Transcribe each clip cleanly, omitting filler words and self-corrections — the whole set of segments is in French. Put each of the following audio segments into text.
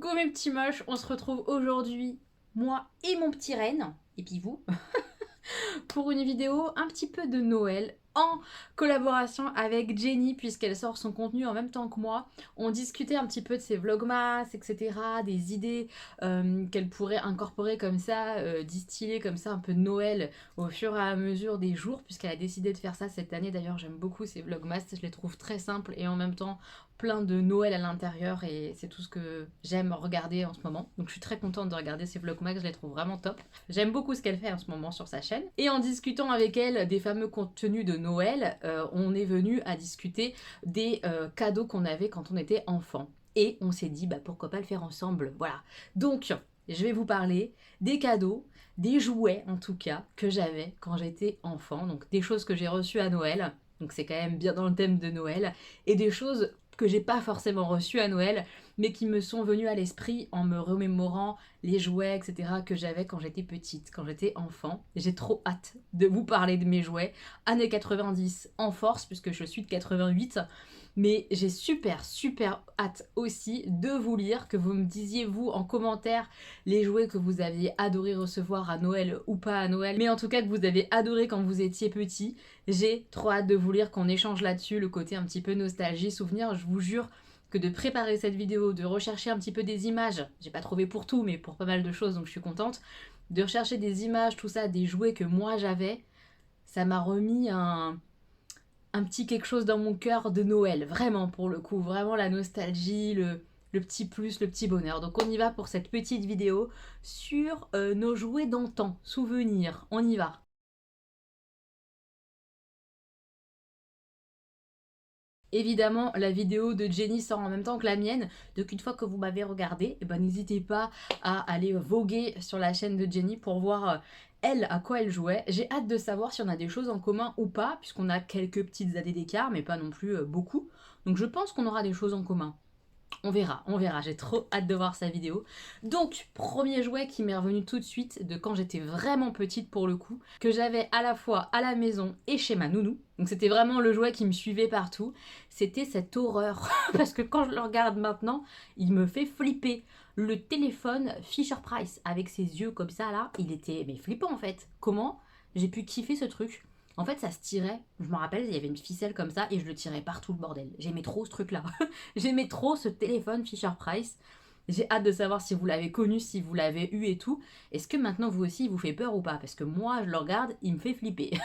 Coucou mes petits moches, on se retrouve aujourd'hui, moi et mon petit renne, et puis vous, pour une vidéo un petit peu de Noël en collaboration avec Jenny puisqu'elle sort son contenu en même temps que moi. On discutait un petit peu de ses vlogmas, etc., des idées qu'elle pourrait incorporer comme ça, distiller comme ça un peu de Noël au fur et à mesure des jours puisqu'elle a décidé de faire ça cette année. D'ailleurs j'aime beaucoup ces vlogmas, je les trouve très simples et en même temps plein de Noël à l'intérieur et c'est tout ce que j'aime regarder en ce moment. Donc je suis très contente de regarder ces vlogmas, je les trouve vraiment top. J'aime beaucoup ce qu'elle fait en ce moment sur sa chaîne. Et en discutant avec elle des fameux contenus de Noël, on est venu à discuter des cadeaux qu'on avait quand on était enfant. Et on s'est dit, bah, pourquoi pas le faire ensemble. Voilà. Donc, je vais vous parler des cadeaux, des jouets en tout cas, que j'avais quand j'étais enfant. Donc, des choses que j'ai reçues à Noël. Donc, c'est quand même bien dans le thème de Noël. Et des choses que j'ai pas forcément reçues à Noël, mais qui me sont venues à l'esprit en me remémorant les jouets, etc. que j'avais quand j'étais petite, quand j'étais enfant. J'ai trop hâte de vous parler de mes jouets. Années 90 en force, puisque je suis de 88. Mais j'ai super hâte aussi de vous lire, que vous me disiez vous en commentaire les jouets que vous aviez adoré recevoir à Noël ou pas à Noël, mais en tout cas que vous avez adoré quand vous étiez petit. J'ai trop hâte de vous lire, qu'on échange là-dessus, le côté un petit peu nostalgie, souvenir. Je vous jure que de préparer cette vidéo, de rechercher un petit peu des images, j'ai pas trouvé pour tout, mais pour pas mal de choses, donc je suis contente, de rechercher des images, tout ça, des jouets que moi j'avais, ça m'a remis un petit quelque chose dans mon cœur de Noël, vraiment pour le coup, vraiment la nostalgie, le petit plus, le petit bonheur. Donc on y va pour cette petite vidéo sur nos jouets d'antan, souvenirs, on y va. Évidemment, la vidéo de Jenny sort en même temps que la mienne, donc une fois que vous m'avez regardé, eh ben, n'hésitez pas à aller voguer sur la chaîne de Jenny pour voir elle à quoi elle jouait. J'ai hâte de savoir si on a des choses en commun ou pas, puisqu'on a quelques petites années d'écart, mais pas non plus beaucoup. Donc je pense qu'on aura des choses en commun. On verra, j'ai trop hâte de voir sa vidéo. Donc, premier jouet qui m'est revenu tout de suite de quand j'étais vraiment petite pour le coup, que j'avais à la fois à la maison et chez ma nounou. Donc c'était vraiment le jouet qui me suivait partout. C'était cette horreur, parce que quand je le regarde maintenant, il me fait flipper. Le téléphone Fisher-Price, avec ses yeux comme ça là, il était mais flippant en fait. Comment j'ai pu kiffer ce truc? En fait, ça se tirait. Je me rappelle, il y avait une ficelle comme ça et je le tirais partout le bordel. J'aimais trop ce truc-là. J'aimais trop ce téléphone Fisher-Price. J'ai hâte de savoir si vous l'avez connu, si vous l'avez eu et tout. Est-ce que maintenant vous aussi il vous fait peur ou pas? Parce que moi, je le regarde, il me fait flipper.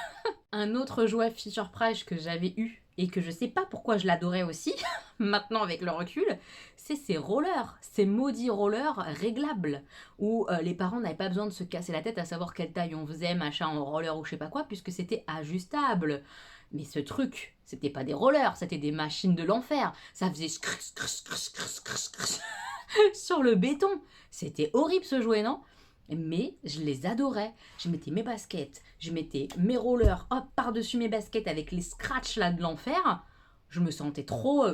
Un autre jouet Fisher-Price que j'avais eu et que je sais pas pourquoi je l'adorais aussi, maintenant avec le recul, c'est ces rollers, ces maudits rollers réglables, où les parents n'avaient pas besoin de se casser la tête à savoir quelle taille on faisait, machin, en roller ou je sais pas quoi, puisque c'était ajustable. Mais ce truc, c'était pas des rollers, c'était des machines de l'enfer. Ça faisait sur le béton. C'était horrible ce jouet, non? Mais je les adorais. Je mettais mes baskets, je mettais mes rollers hop par-dessus mes baskets avec les scratchs là de l'enfer. Je me sentais trop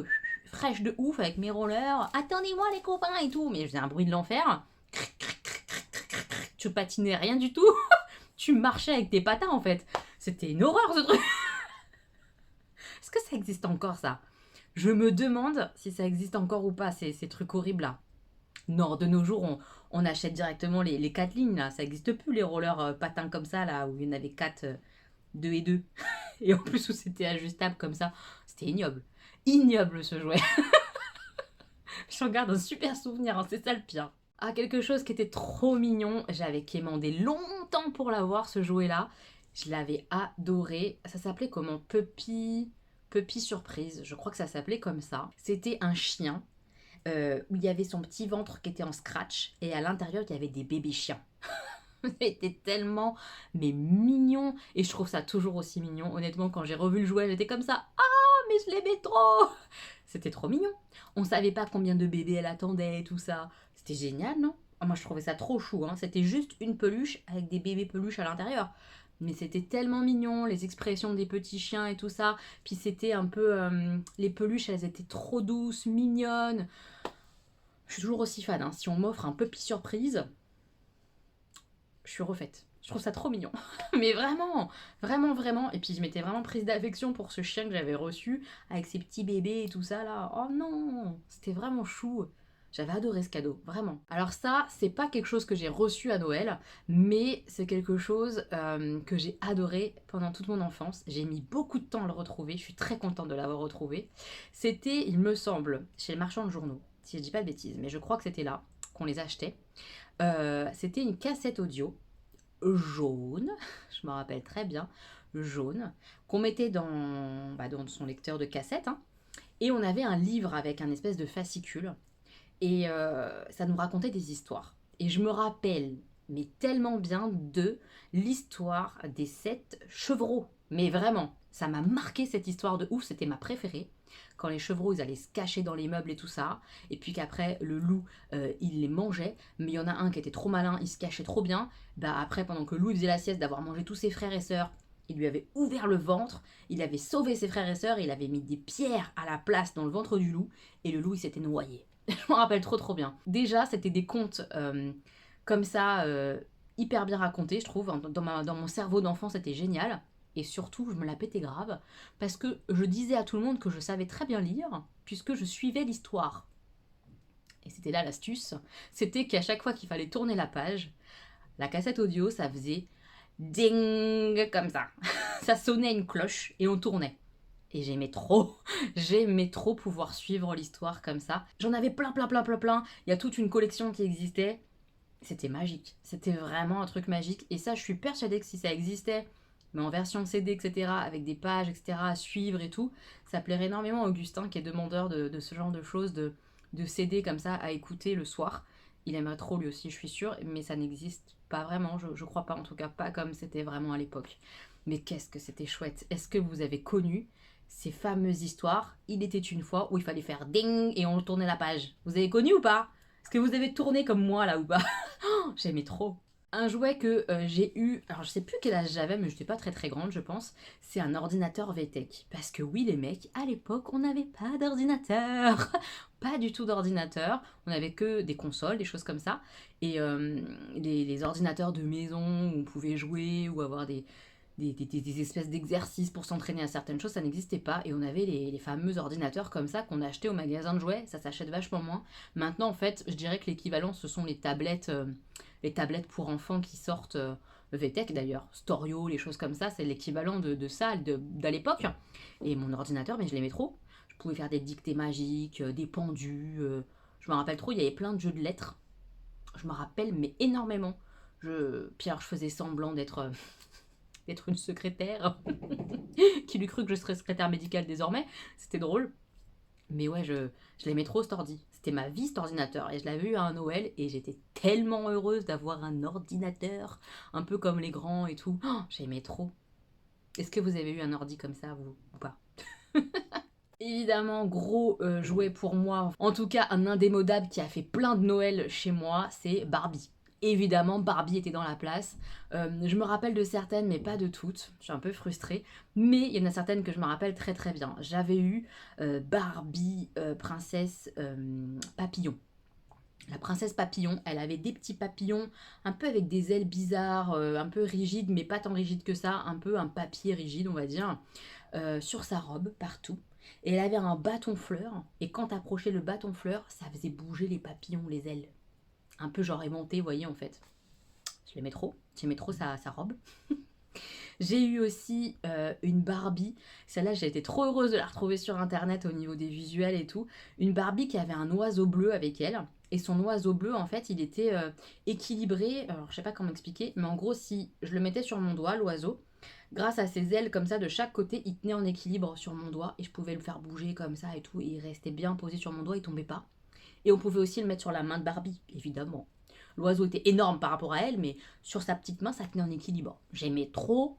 fraîche de ouf avec mes rollers. Attendez-moi les copains et tout. Mais je faisais un bruit de l'enfer. Tu patinais rien du tout. Tu marchais avec tes patins en fait. C'était une horreur ce truc. Est-ce que ça existe encore ça? Je me demande si ça existe encore ou pas ces trucs horribles là. Non, de nos jours, on achète directement les 4 lignes, là. Ça n'existe plus, les rollers patins comme ça, là, où il y en avait 4, 2 et 2. Et en plus, où c'était ajustable comme ça. C'était ignoble. Ignoble, ce jouet. J'en garde un super souvenir, hein, c'est ça le pire. Ah, quelque chose qui était trop mignon. J'avais quémandé longtemps pour l'avoir, ce jouet-là. Je l'avais adoré. Ça s'appelait comment? Puppy Surprise. Je crois que ça s'appelait comme ça. C'était un chien où il y avait son petit ventre qui était en scratch et à l'intérieur il y avait des bébés chiens. C'était tellement mais mignon et je trouve ça toujours aussi mignon. Honnêtement, quand j'ai revu le jouet, j'étais comme ça. Ah, mais je l'aimais trop. C'était trop mignon. On savait pas combien de bébés elle attendait et tout ça. C'était génial, non? Ah, moi, je trouvais ça trop chou, hein. C'était juste une peluche avec des bébés peluches à l'intérieur. Mais c'était tellement mignon, les expressions des petits chiens et tout ça. Puis c'était un peu... les peluches, elles étaient trop douces, mignonnes. Je suis toujours aussi fan, hein. Si on m'offre un puppy surprise, je suis refaite. Je trouve ça trop mignon. Mais vraiment, vraiment. Et puis je m'étais vraiment prise d'affection pour ce chien que j'avais reçu, avec ses petits bébés et tout ça là. Oh non, c'était vraiment chou. J'avais adoré ce cadeau, vraiment. Alors ça, c'est pas quelque chose que j'ai reçu à Noël, mais c'est quelque chose que j'ai adoré pendant toute mon enfance. J'ai mis beaucoup de temps à le retrouver, je suis très contente de l'avoir retrouvé. C'était, il me semble, chez le marchand de journaux, si je dis pas de bêtises, mais je crois que c'était là qu'on les achetait. C'était une cassette audio jaune, je me rappelle très bien, jaune, qu'on mettait dans son lecteur de cassette, hein, et on avait un livre avec un espèce de fascicule. Et ça nous racontait des histoires. Et je me rappelle, mais tellement bien, de l'histoire des 7 chevreaux. Mais vraiment, ça m'a marqué cette histoire de ouf, c'était ma préférée. Quand les chevreaux, ils allaient se cacher dans les meubles et tout ça. Et puis qu'après, le loup, il les mangeait. Mais il y en a un qui était trop malin, il se cachait trop bien. Bah après, pendant que le loup il faisait la sieste d'avoir mangé tous ses frères et sœurs, il lui avait ouvert le ventre, il avait sauvé ses frères et sœurs, et il avait mis des pierres à la place dans le ventre du loup. Et le loup, il s'était noyé. Je m'en rappelle trop bien. Déjà, c'était des contes comme ça, hyper bien racontés, je trouve. Dans mon cerveau d'enfant, c'était génial. Et surtout, je me la pétais grave, parce que je disais à tout le monde que je savais très bien lire, puisque je suivais l'histoire. Et c'était là l'astuce, c'était qu'à chaque fois qu'il fallait tourner la page, la cassette audio, ça faisait ding comme ça. Ça sonnait une cloche et on tournait. Et j'aimais trop pouvoir suivre l'histoire comme ça. J'en avais plein. Il y a toute une collection qui existait. C'était magique. C'était vraiment un truc magique. Et ça, je suis persuadée que si ça existait, mais en version CD, etc., avec des pages, etc., à suivre et tout, ça plairait énormément à Augustin, qui est demandeur de ce genre de choses, de CD comme ça à écouter le soir. Il aimerait trop lui aussi, je suis sûre, mais ça n'existe pas vraiment, je crois pas, en tout cas pas comme c'était vraiment à l'époque. Mais qu'est-ce que c'était chouette. Est-ce que vous avez connu ces fameuses histoires? Il était une fois où il fallait faire ding et on tournait la page. Vous avez connu ou pas? Est-ce que vous avez tourné comme moi là ou pas? J'aimais trop. Un jouet que j'ai eu, alors je sais plus quel âge j'avais, mais je n'étais pas très grande, je pense. C'est un ordinateur VTech. Parce que oui, les mecs, à l'époque, on n'avait pas d'ordinateur. Pas du tout d'ordinateur. On avait que des consoles, des choses comme ça. Et les ordinateurs de maison où on pouvait jouer ou avoir des espèces d'exercices pour s'entraîner à certaines choses, ça n'existait pas. Et on avait les fameux ordinateurs comme ça qu'on achetait au magasin de jouets. Ça s'achète vachement moins. Maintenant, en fait, je dirais que l'équivalent, ce sont les tablettes pour enfants qui sortent, VTech d'ailleurs, Storio, les choses comme ça, c'est l'équivalent de ça d'à l'époque. Et mon ordinateur, mais je l'aimais trop. Je pouvais faire des dictées magiques, des pendus. Je me rappelle trop, il y avait plein de jeux de lettres. Je me rappelle, mais énormément. Pierre, je faisais semblant d'être une secrétaire qui lui crut que je serais secrétaire médicale désormais. C'était drôle. Mais ouais, je l'aimais trop cet ordi. C'était ma vie cet ordinateur. Et je l'avais eu à un Noël et j'étais tellement heureuse d'avoir un ordinateur. Un peu comme les grands et tout. Oh, j'aimais trop. Est-ce que vous avez eu un ordi comme ça, vous, ou pas? Évidemment, gros jouet pour moi. En tout cas, un indémodable qui a fait plein de Noël chez moi, c'est Barbie. Évidemment, Barbie était dans la place. Je me rappelle de certaines, mais pas de toutes. Je suis un peu frustrée. Mais il y en a certaines que je me rappelle très bien. J'avais eu Barbie princesse papillon. La princesse papillon, elle avait des petits papillons, un peu avec des ailes bizarres, un peu rigides, mais pas tant rigides que ça, un peu un papier rigide, on va dire, sur sa robe, partout. Et elle avait un bâton fleur, et quand t'approchais le bâton fleur, ça faisait bouger les papillons, les ailes. Un peu genre aimanté, vous voyez, en fait. Je l'aimais trop, j'aimais trop sa robe. J'ai eu aussi une Barbie, celle-là j'ai été trop heureuse de la retrouver sur internet au niveau des visuels et tout. Une Barbie qui avait un oiseau bleu avec elle, et son oiseau bleu en fait il était équilibré, alors je sais pas comment expliquer, mais en gros si je le mettais sur mon doigt, l'oiseau, grâce à ses ailes comme ça de chaque côté, il tenait en équilibre sur mon doigt, et je pouvais le faire bouger comme ça et tout, et il restait bien posé sur mon doigt, il tombait pas. Et on pouvait aussi le mettre sur la main de Barbie, évidemment. L'oiseau était énorme par rapport à elle, mais sur sa petite main, ça tenait en équilibre. J'aimais trop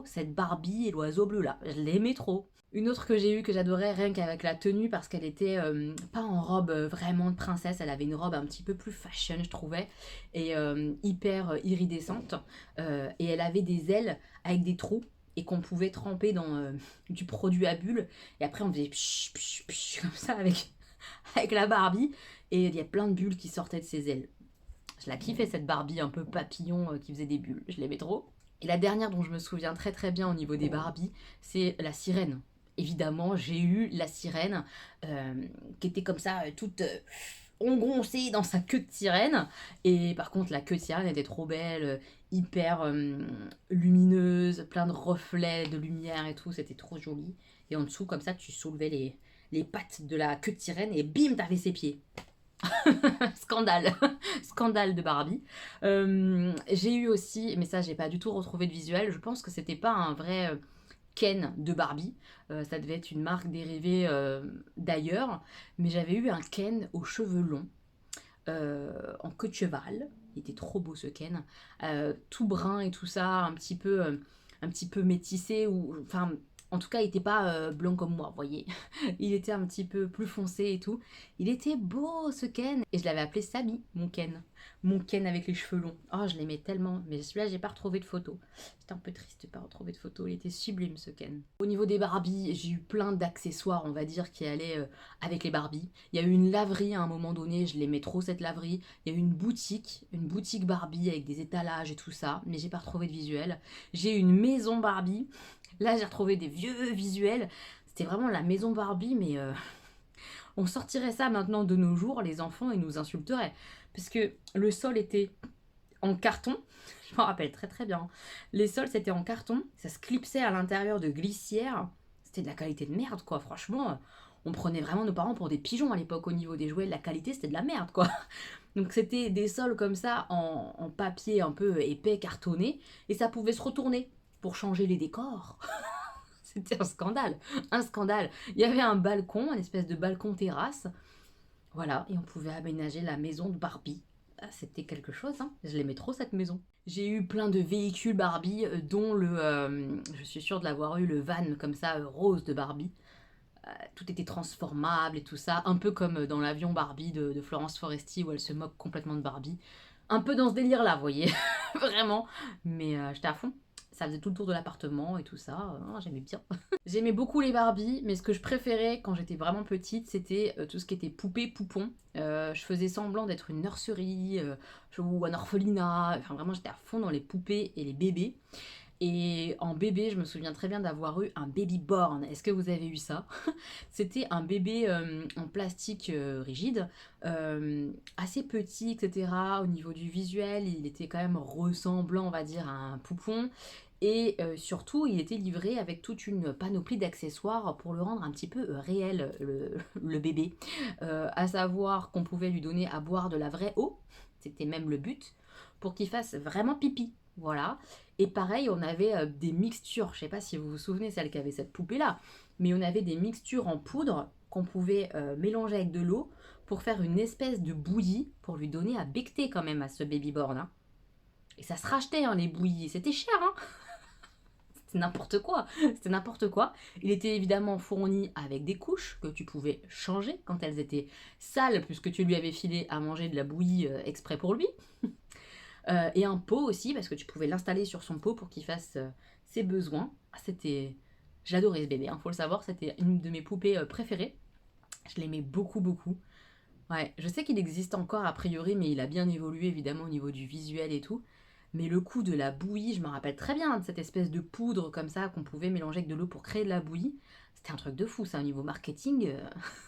cette Barbie et l'oiseau bleu là. Je l'aimais trop. Une autre que j'ai eue que j'adorais rien qu'avec la tenue parce qu'elle était pas en robe vraiment de princesse, elle avait une robe un petit peu plus fashion je trouvais et hyper iridescente et elle avait des ailes avec des trous et qu'on pouvait tremper dans du produit à bulles et après on faisait psh, psh, psh, comme ça avec la Barbie et il y a plein de bulles qui sortaient de ses ailes. Je la kiffais cette Barbie un peu papillon qui faisait des bulles, je l'aimais trop. Et la dernière dont je me souviens très bien au niveau des Barbie, c'est la sirène. Évidemment, j'ai eu la sirène qui était comme ça, toute engoncé dans sa queue de sirène. Et par contre, la queue de sirène était trop belle, hyper lumineuse, plein de reflets de lumière et tout, c'était trop joli. Et en dessous, comme ça, tu soulevais les pattes de la queue de sirène et bim, t'avais ses pieds. Scandale, scandale de Barbie. J'ai eu aussi, mais ça j'ai pas du tout retrouvé de visuel, je pense que c'était pas un vrai Ken de Barbie, ça devait être une marque dérivée d'ailleurs, mais j'avais eu un Ken aux cheveux longs, en queue de cheval, il était trop beau ce Ken, tout brun et tout ça, un petit peu métissé, ou enfin en tout cas il était pas blanc comme moi, vous voyez, il était un petit peu plus foncé et tout, il était beau ce Ken, et je l'avais appelé Samy, mon Ken avec les cheveux longs, oh je l'aimais tellement, mais celui-là j'ai pas retrouvé de photo, j'étais un peu triste de pas retrouver de photo, il était sublime ce Ken. Au niveau des Barbies, j'ai eu plein d'accessoires on va dire qui allaient avec les Barbies, il y a eu une laverie à un moment donné, je l'aimais trop cette laverie, il y a eu une boutique Barbie avec des étalages et tout ça, mais j'ai pas retrouvé de visuel, j'ai eu une maison Barbie. Là, j'ai retrouvé des vieux visuels. C'était vraiment la maison Barbie, mais on sortirait ça maintenant de nos jours, les enfants, ils nous insulteraient. Parce que le sol était en carton. Je m'en rappelle très très bien. Les sols, c'était en carton. Ça se clipsait à l'intérieur de glissières. C'était de la qualité de merde, quoi. Franchement, on prenait vraiment nos parents pour des pigeons à l'époque au niveau des jouets. La qualité, c'était de la merde, quoi. Donc c'était des sols comme ça, en papier un peu épais, cartonné. Et ça pouvait se retourner pour changer les décors. C'était un scandale, un scandale. Il y avait un balcon, une espèce de balcon terrasse. Voilà, et on pouvait aménager la maison de Barbie. Ah, c'était quelque chose, hein. Je l'aimais trop cette maison. J'ai eu plein de véhicules Barbie, dont je suis sûre de l'avoir eu, le van comme ça, rose de Barbie. Tout était transformable et tout ça, un peu comme dans l'avion Barbie de Florence Foresti où elle se moque complètement de Barbie. Un peu dans ce délire-là, vous voyez, vraiment. Mais j'étais à fond. Ça faisait tout le tour de l'appartement et tout ça. J'aimais bien. J'aimais beaucoup les Barbies, mais ce que je préférais quand j'étais vraiment petite, c'était tout ce qui était poupée, poupon. Je faisais semblant d'être une nurserie ou un orphelinat. Enfin, vraiment, j'étais à fond dans les poupées et les bébés. Et en bébé, je me souviens très bien d'avoir eu un baby born. Est-ce que vous avez eu ça? C'était un bébé en plastique rigide, assez petit, etc. Au niveau du visuel, il était quand même ressemblant, on va dire, à un poupon. Et surtout, il était livré avec toute une panoplie d'accessoires pour le rendre un petit peu réel, le bébé. À savoir qu'on pouvait lui donner à boire de la vraie eau, c'était même le but, pour qu'il fasse vraiment pipi. Voilà. Et pareil, on avait des mixtures. Je sais pas si vous vous souvenez, celle qui avait cette poupée-là, mais on avait des mixtures en poudre qu'on pouvait mélanger avec de l'eau pour faire une espèce de bouillie pour lui donner à becter quand même à ce babyborn. Hein. Et ça se rachetait, hein, les bouillies. C'était cher, hein. C'était n'importe quoi. C'était n'importe quoi. Il était évidemment fourni avec des couches que tu pouvais changer quand elles étaient sales, puisque tu lui avais filé à manger de la bouillie exprès pour lui. Et un pot aussi, parce que tu pouvais l'installer sur son pot pour qu'il fasse ses besoins. C'était... J'adorais ce bébé, hein, faut le savoir, c'était une de mes poupées préférées. Je l'aimais beaucoup, beaucoup. Ouais, je sais qu'il existe encore a priori, mais il a bien évolué évidemment au niveau du visuel et tout. Mais le coup de la bouillie, je me rappelle très bien de cette espèce de poudre comme ça qu'on pouvait mélanger avec de l'eau pour créer de la bouillie. C'était un truc de fou, ça, au niveau marketing,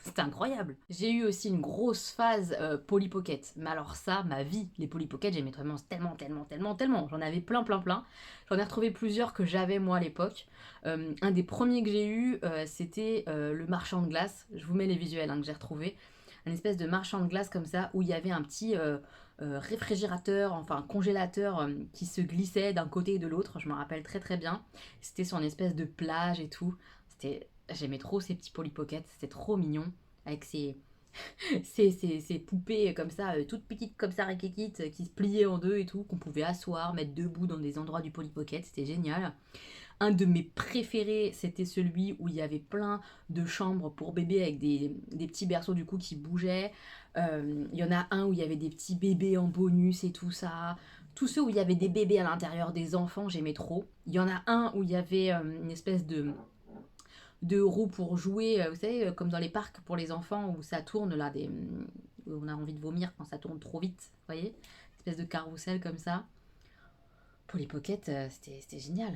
c'était incroyable. J'ai eu aussi une grosse phase Polly Pocket. Mais alors ça, ma vie, les Polly Pocket, j'aimais vraiment tellement, tellement, tellement, tellement. J'en avais plein, plein, plein. J'en ai retrouvé plusieurs que j'avais moi à l'époque. Un des premiers que j'ai eu, c'était le marchand de glace. Je vous mets les visuels hein, que j'ai retrouvé. Un espèce de marchand de glace comme ça, où il y avait un petit réfrigérateur, enfin congélateur qui se glissait d'un côté et de l'autre. Je me rappelle très très bien. C'était sur une espèce de plage et tout. J'aimais trop ces petits Polly Pocket, c'était trop mignon. Avec ces poupées comme ça, toutes petites comme ça, riquiquites, qui se pliaient en deux et tout, qu'on pouvait asseoir, mettre debout dans des endroits du Polly Pocket, c'était génial. Un de mes préférés, c'était celui où il y avait plein de chambres pour bébés avec des petits berceaux du coup qui bougeaient. Il y en a un où il y avait des petits bébés en bonus et tout ça. Tous ceux où il y avait des bébés à l'intérieur des enfants, j'aimais trop. Il y en a un où il y avait une espèce de roues pour jouer, vous savez, comme dans les parcs pour les enfants où ça tourne là, où on a envie de vomir quand ça tourne trop vite, vous voyez, une espèce de carrousel comme ça. Polly Pocket, c'était génial.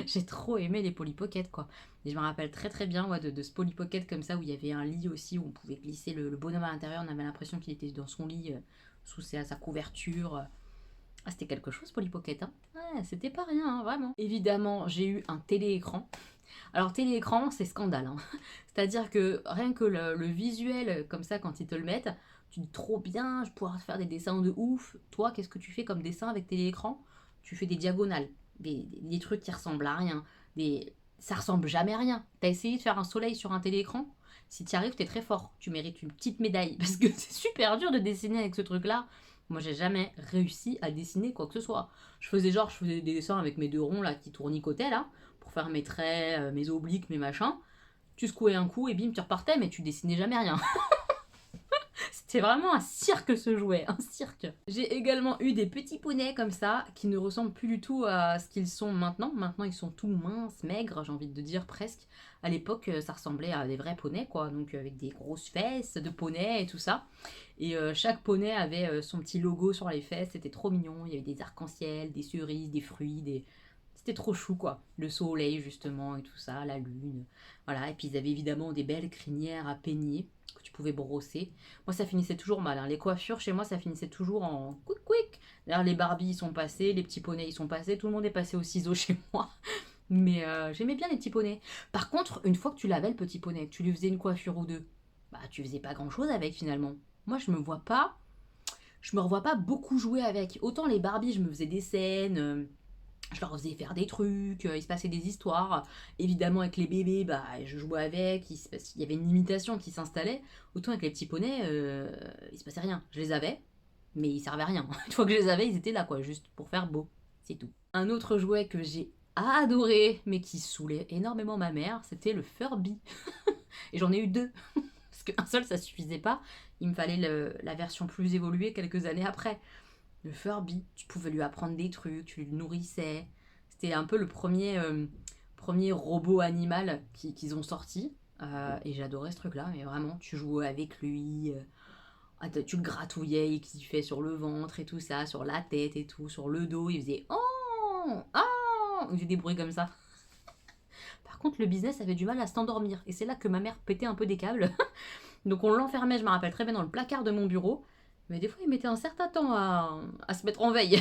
J'ai trop aimé les Polly Pocket, quoi. Et je me rappelle très très bien ouais, de ce Polly Pocket comme ça, où il y avait un lit aussi, où on pouvait glisser le bonhomme à l'intérieur. On avait l'impression qu'il était dans son lit, sous sa couverture. Ah, c'était quelque chose, Polly Pocket, hein. Ouais, c'était pas rien, hein, vraiment. Évidemment, j'ai eu un téléécran. Alors, téléécran, c'est scandale, hein. C'est-à-dire que rien que le visuel, comme ça, quand ils te le mettent, tu dis trop bien, je pourrais faire des dessins de ouf. Toi, qu'est-ce que tu fais comme dessin avec téléécran? Tu fais des diagonales, des trucs qui ressemblent à rien. Ça ressemble jamais à rien. T'as essayé de faire un soleil sur un téléécran? Si tu y arrives, t'es très fort. Tu mérites une petite médaille. Parce que c'est super dur de dessiner avec ce truc-là. Moi, j'ai jamais réussi à dessiner quoi que ce soit. Je faisais des dessins avec mes deux ronds là qui tournicotaient là, pour faire mes traits, mes obliques, mes machins. Tu secouais un coup et bim, tu repartais, mais tu dessinais jamais rien. C'était vraiment un cirque ce jouet, un cirque. J'ai également eu des petits poneys comme ça, qui ne ressemblent plus du tout à ce qu'ils sont maintenant. Maintenant, ils sont tout minces, maigres, j'ai envie de dire presque. À l'époque, ça ressemblait à des vrais poneys, quoi, donc avec des grosses fesses de poney et tout ça. Et chaque poney avait son petit logo sur les fesses, c'était trop mignon. Il y avait des arcs-en-ciel, des cerises, des fruits, C'était trop chou, quoi. Le soleil, justement, et tout ça, la lune. Voilà, et puis ils avaient évidemment des belles crinières à peigner que tu pouvais brosser. Moi, ça finissait toujours mal, hein. Les coiffures, chez moi, ça finissait toujours en quick quick. D'ailleurs, les Barbies, ils sont passés, les petits poneys, ils sont passés. Tout le monde est passé au ciseau chez moi. Mais j'aimais bien les petits poneys. Par contre, une fois que tu lavais le petit poney, que tu lui faisais une coiffure ou deux, bah tu faisais pas grand-chose avec, finalement. Moi, je me revois pas beaucoup jouer avec. Autant les Barbies, je me faisais des scènes, je leur faisais faire des trucs, il se passait des histoires. Évidemment, avec les bébés, bah, je jouais avec, il y avait une limitation qui s'installait. Autant avec les petits poneys, il se passait rien. Je les avais, mais ils servaient à rien. Une fois que je les avais, ils étaient là, quoi, juste pour faire beau. C'est tout. Un autre jouet que j'ai adoré, mais qui saoulait énormément ma mère, c'était le Furby. Et j'en ai eu deux. Parce qu'un seul, ça suffisait pas. Il me fallait la version plus évoluée quelques années après. Le Furby, tu pouvais lui apprendre des trucs, tu le nourrissais. C'était un peu le premier robot animal qu'ils ont sorti. Et j'adorais ce truc-là, mais vraiment, tu jouais avec lui, tu le gratouillais, il kiffait sur le ventre et tout ça, sur la tête et tout, sur le dos, il faisait oh, oh, il faisait des bruits comme ça. Par contre, le business avait du mal à s'endormir, et c'est là que ma mère pétait un peu des câbles. Donc on l'enfermait, je me rappelle très bien, dans le placard de mon bureau. Mais des fois, il mettait un certain temps à se mettre en veille.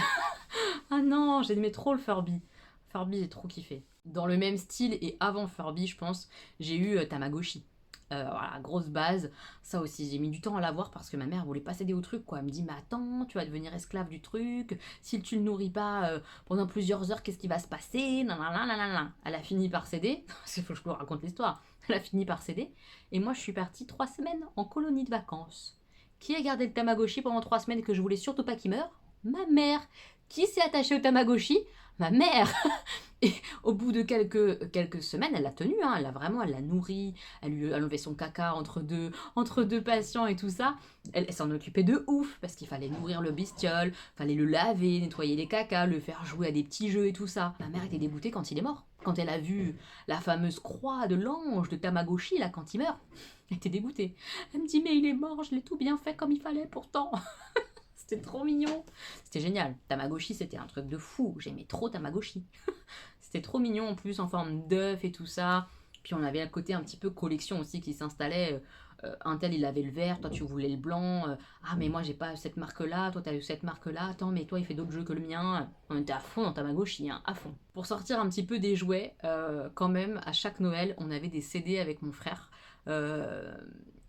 Ah non, j'aimais trop le Furby. Furby, j'ai trop kiffé. Dans le même style et avant Furby, je pense, j'ai eu Tamagotchi. Voilà, grosse base. Ça aussi, j'ai mis du temps à l'avoir parce que ma mère voulait pas céder au truc, quoi. Elle me dit, mais attends, tu vas devenir esclave du truc. Si tu le nourris pas pendant plusieurs heures, qu'est-ce qui va se passer? Nanana. Elle a fini par céder. Il faut que je vous raconte l'histoire. Elle a fini par céder. Et moi, je suis partie 3 semaines en colonie de vacances. Qui a gardé le Tamagotchi pendant 3 semaines et que je voulais surtout pas qu'il meure? Ma mère. Qui s'est attachée au Tamagotchi? Ma mère. Et au bout de quelques semaines, elle l'a tenu, hein, elle l'a nourri, elle enlevait son caca entre deux patients et tout ça. Elle s'en occupait de ouf, parce qu'il fallait nourrir le bestiole, fallait le laver, nettoyer les cacas, le faire jouer à des petits jeux et tout ça. Ma mère était dégoûtée quand il est mort. Quand elle a vu la fameuse croix de l'ange de Tamagotchi, là, quand il meurt, elle était dégoûtée. Elle me dit, mais il est mort, je l'ai tout bien fait comme il fallait pourtant. C'était trop mignon. C'était génial. Tamagotchi, c'était un truc de fou. J'aimais trop Tamagotchi. C'était trop mignon en plus, en forme d'œuf et tout ça. Puis on avait un côté un petit peu collection aussi qui s'installait. Un tel il avait le vert, toi tu voulais le blanc. Ah mais moi j'ai pas cette marque-là, toi t'as eu cette marque-là. Attends mais toi il fait d'autres jeux que le mien. On était à fond dans Tamagotchi, hein, à fond. Pour sortir un petit peu des jouets, quand même à chaque Noël on avait des CD avec mon frère.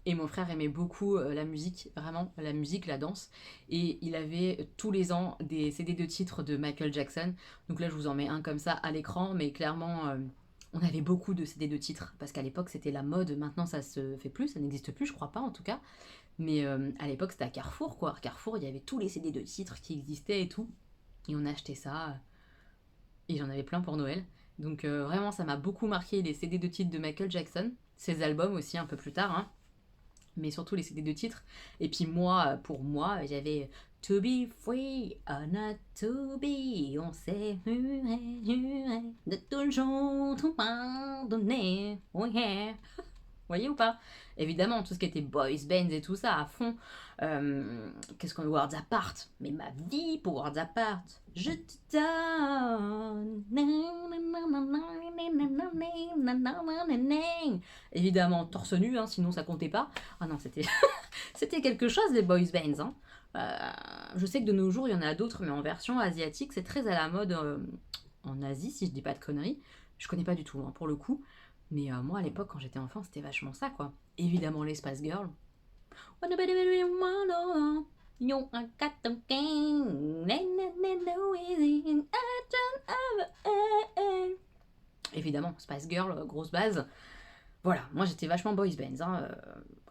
Et mon frère aimait beaucoup la musique, vraiment, la musique, la danse. Et il avait tous les ans des CD de titres de Michael Jackson. Donc là, je vous en mets un comme ça à l'écran, mais clairement, on avait beaucoup de CD de titres. Parce qu'à l'époque, c'était la mode. Maintenant, ça se fait plus, ça n'existe plus, je crois pas en tout cas. Mais à l'époque, c'était à Carrefour, quoi. À Carrefour, il y avait tous les CD de titres qui existaient et tout. Et on achetait ça. Et j'en avais plein pour Noël. Donc vraiment, ça m'a beaucoup marqué les CD de titres de Michael Jackson. Ses albums aussi, un peu plus tard, hein, mais surtout les CD de titres. Et puis moi, pour moi, j'avais To be free or not to be, on s'est muet de toujours tout pardonner. Oh yeah. Voyez ou pas? Évidemment, tout ce qui était boys bands et tout ça à fond. Qu'est-ce qu'on Worlds Apart? Mais ma vie pour Worlds Apart. Je te donne. Évidemment, torse nu, hein, sinon ça comptait pas. Ah non, c'était c'était quelque chose les boys bands. Hein. Je sais que de nos jours, il y en a d'autres, mais en version asiatique, c'est très à la mode en Asie, si je dis pas de conneries. Je connais pas du tout, hein, pour le coup. Mais moi, à l'époque, quand j'étais enfant, c'était vachement ça, quoi. Évidemment, les Spice Girls. Évidemment, Spice Girl, grosse base. Voilà, moi j'étais vachement boys bands. Hein.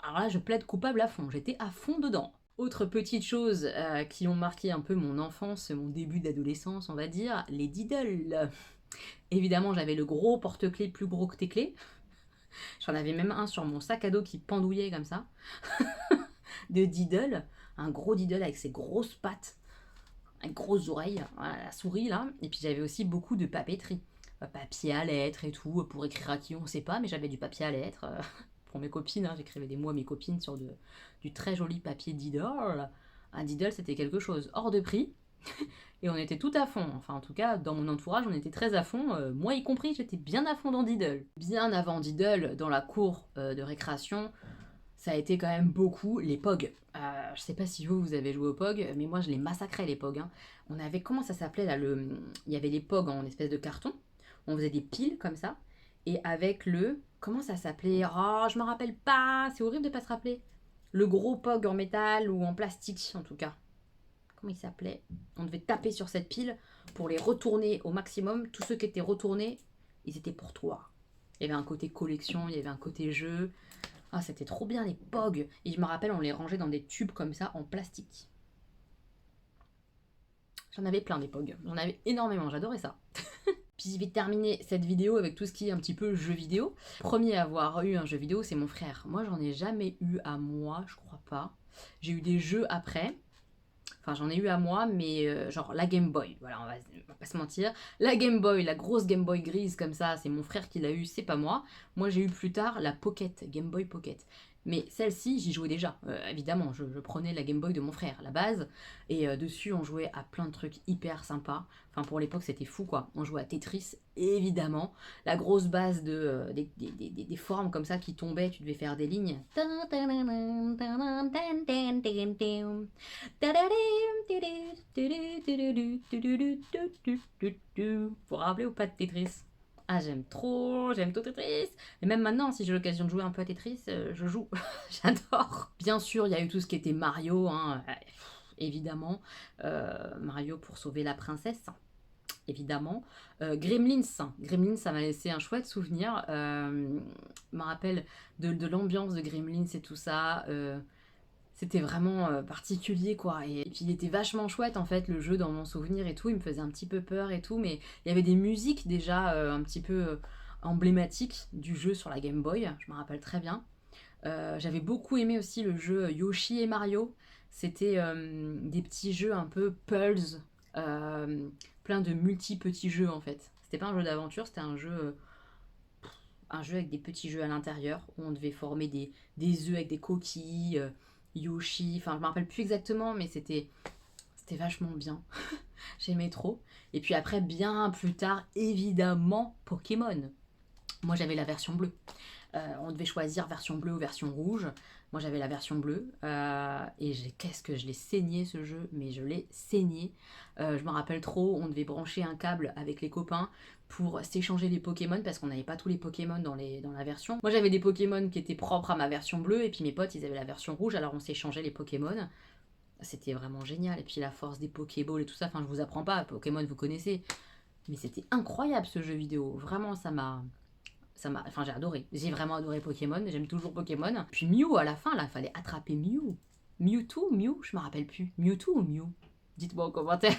Alors là, je plaide coupable à fond. J'étais à fond dedans. Autre petite chose qui ont marqué un peu mon enfance, mon début d'adolescence, on va dire, les Diddle. Évidemment, j'avais le gros porte-clés plus gros que tes clés. J'en avais même un sur mon sac à dos qui pendouillait comme ça. De Diddle. Un gros Diddle avec ses grosses pattes. Avec grosses oreilles. Voilà, la souris là. Et puis j'avais aussi beaucoup de papeterie. Papier à lettres et tout. Pour écrire à qui on sait pas, mais j'avais du papier à lettres. Pour mes copines, hein, j'écrivais des mots à mes copines sur du très joli papier Diddle. Un Diddle, c'était quelque chose hors de prix. Et on était tout à fond. Enfin, en tout cas, dans mon entourage, on était très à fond. Moi y compris, j'étais bien à fond dans Diddle. Bien avant Diddle, dans la cour de récréation, ça a été quand même beaucoup les POG. Je sais pas si vous avez joué aux POG, mais moi je les massacrais les POG. Hein. On avait, comment ça s'appelait là, il y avait les POG en espèce de carton. On faisait des piles comme ça. Et avec comment ça s'appelait? Oh, je me rappelle pas. C'est horrible de pas se rappeler. Le gros POG en métal ou en plastique en tout cas. Comment il s'appelait? On devait taper sur cette pile pour les retourner au maximum. Tous ceux qui étaient retournés, ils étaient pour toi. Il y avait un côté collection, il y avait un côté jeu. Ah, c'était trop bien les POG. Et je me rappelle, on les rangeait dans des tubes comme ça, en plastique. J'en avais plein des POG. J'en avais énormément, j'adorais ça. Puis je vais terminer cette vidéo avec tout ce qui est un petit peu jeu vidéo. Premier à avoir eu un jeu vidéo, c'est mon frère. Moi, j'en ai jamais eu à moi, je crois pas. J'ai eu des jeux après. Enfin, j'en ai eu à moi, mais genre la Game Boy. Voilà, on va pas se mentir. La Game Boy, la grosse Game Boy grise comme ça, c'est mon frère qui l'a eu, c'est pas moi. Moi, j'ai eu plus tard la Pocket, Game Boy Pocket. Mais celle-ci, j'y jouais déjà. Évidemment, je prenais la Game Boy de mon frère, la base. Et dessus, on jouait à plein de trucs hyper sympas. Enfin, pour l'époque, c'était fou, quoi. On jouait à Tetris, évidemment. La grosse base des formes comme ça qui tombaient, tu devais faire des lignes. Vous vous rappelez ou pas de Tetris? Ah, j'aime tout Tetris. Et même maintenant, si j'ai l'occasion de jouer un peu à Tetris, je joue. J'adore. Bien sûr, il y a eu tout ce qui était Mario, hein, évidemment. Mario pour sauver la princesse, évidemment. Gremlins. Gremlins, ça m'a laissé un chouette souvenir. Je me rappelle de l'ambiance de Gremlins et tout ça. C'était vraiment particulier, quoi. Et puis il était vachement chouette, en fait, le jeu dans mon souvenir et tout. Il me faisait un petit peu peur et tout, mais il y avait des musiques déjà un petit peu emblématiques du jeu sur la Game Boy. Je me rappelle très bien. J'avais beaucoup aimé aussi le jeu Yoshi et Mario. C'était des petits jeux un peu puzzles, plein de multi-petits jeux, en fait. C'était pas un jeu d'aventure, c'était un jeu avec des petits jeux à l'intérieur où on devait former des œufs avec des coquilles. Yoshi, enfin je me rappelle plus exactement, mais c'était vachement bien. J'aimais trop. Et puis après, bien plus tard, évidemment, Pokémon. Moi j'avais la version bleue. On devait choisir version bleue ou version rouge. Moi j'avais la version bleue. Et qu'est-ce que je l'ai saigné ce jeu, mais je l'ai saigné. Je me rappelle trop, on devait brancher un câble avec les copains pour s'échanger les Pokémon parce qu'on n'avait pas tous les Pokémon dans la version. Moi j'avais des Pokémon qui étaient propres à ma version bleue et puis mes potes ils avaient la version rouge, alors on s'échangeait les Pokémon. C'était vraiment génial. Et puis la force des Pokéballs et tout ça, enfin je vous apprends pas, Pokémon vous connaissez. Mais c'était incroyable ce jeu vidéo, vraiment enfin j'ai adoré, j'ai vraiment adoré Pokémon, j'aime toujours Pokémon. Puis Mew à la fin, là, fallait attraper Mew. Mew, je me rappelle plus. Mewtwo ou Mew? Dites-moi en commentaire.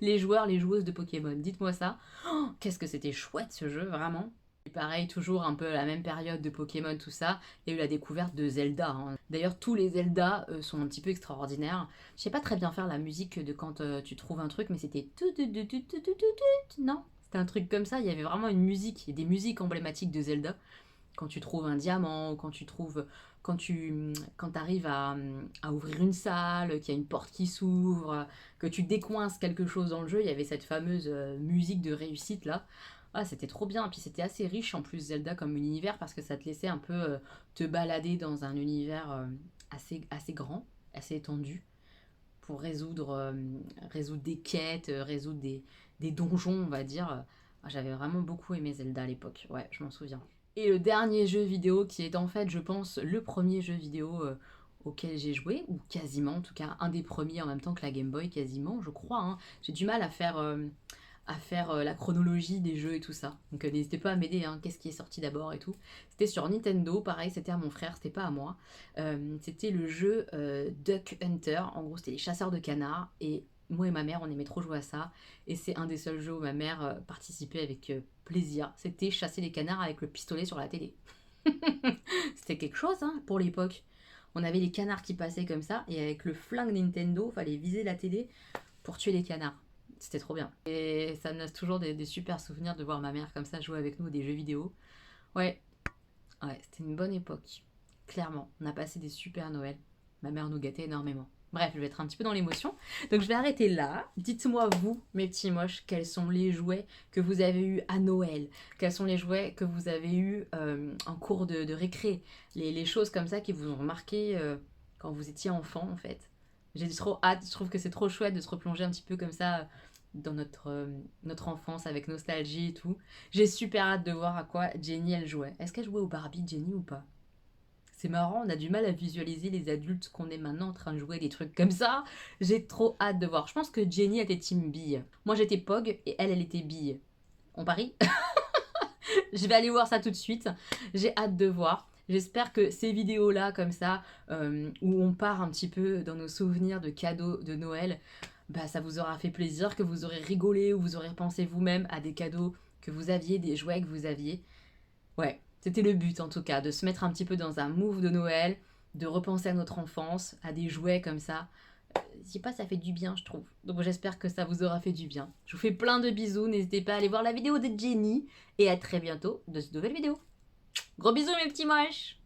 Les joueurs, les joueuses de Pokémon, dites-moi ça. Oh, qu'est-ce que c'était chouette ce jeu, vraiment. Et pareil, toujours un peu la même période de Pokémon, tout ça, il y a eu la découverte de Zelda. Hein. D'ailleurs, tous les Zelda sont un petit peu extraordinaires. Je sais pas très bien faire la musique de quand tu trouves un truc, mais c'était non? C'était un truc comme ça, il y avait vraiment une musique, et des musiques emblématiques de Zelda. quand tu trouves un diamant, quand tu arrives à ouvrir une salle, qu'il y a une porte qui s'ouvre, que tu décoinces quelque chose dans le jeu, il y avait cette fameuse musique de réussite là. Ah, c'était trop bien. Puis c'était assez riche en plus Zelda comme univers parce que ça te laissait un peu te balader dans un univers assez grand, assez étendu pour résoudre des quêtes, résoudre des donjons, on va dire. Ah, j'avais vraiment beaucoup aimé Zelda à l'époque, ouais, je m'en souviens. Et le dernier jeu vidéo qui est en fait, je pense, le premier jeu vidéo auquel j'ai joué, ou quasiment, en tout cas, un des premiers en même temps que la Game Boy, quasiment, je crois. Hein. J'ai du mal à faire la chronologie des jeux et tout ça. Donc n'hésitez pas à m'aider, hein, qu'est-ce qui est sorti d'abord et tout. C'était sur Nintendo, pareil, c'était à mon frère, c'était pas à moi. C'était le jeu Duck Hunter, en gros c'était les chasseurs de canards, et moi et ma mère on aimait trop jouer à ça, et c'est un des seuls jeux où ma mère participait avec plaisir. C'était chasser les canards avec le pistolet sur la télé. C'était quelque chose hein, pour l'époque. On avait les canards qui passaient comme ça, et avec le flingue Nintendo, fallait viser la télé pour tuer les canards. C'était trop bien. Et ça me laisse toujours des super souvenirs de voir ma mère comme ça jouer avec nous à des jeux vidéo. Ouais, ouais, c'était une bonne époque. Clairement, on a passé des super Noëls. Ma mère nous gâtait énormément. Bref, je vais être un petit peu dans l'émotion. Donc je vais arrêter là. Dites-moi vous, mes petits moches, quels sont les jouets que vous avez eus à Noël? Quels sont les jouets que vous avez eus en cours de récré? Les choses comme ça qui vous ont marqué quand vous étiez enfant en fait. J'ai trop hâte, je trouve que c'est trop chouette de se replonger un petit peu comme ça dans notre enfance avec nostalgie et tout. J'ai super hâte de voir à quoi Jenny elle jouait. Est-ce qu'elle jouait au Barbie Jenny ou pas? C'est marrant, on a du mal à visualiser les adultes qu'on est maintenant en train de jouer des trucs comme ça. J'ai trop hâte de voir. Je pense que Jenny était team bille. Moi j'étais Pog et elle était bille. On parie? Je vais aller voir ça tout de suite. J'ai hâte de voir. J'espère que ces vidéos-là, comme ça, où on part un petit peu dans nos souvenirs de cadeaux de Noël, bah, ça vous aura fait plaisir, que vous aurez rigolé ou vous aurez pensé vous-même à des cadeaux que vous aviez, des jouets que vous aviez. Ouais, c'était le but en tout cas, de se mettre un petit peu dans un move de Noël, de repenser à notre enfance, à des jouets comme ça. Je sais pas, ça fait du bien, je trouve. Donc j'espère que ça vous aura fait du bien. Je vous fais plein de bisous, n'hésitez pas à aller voir la vidéo de Jenny et à très bientôt de cette nouvelle vidéo. Gros bisous mes petits moches!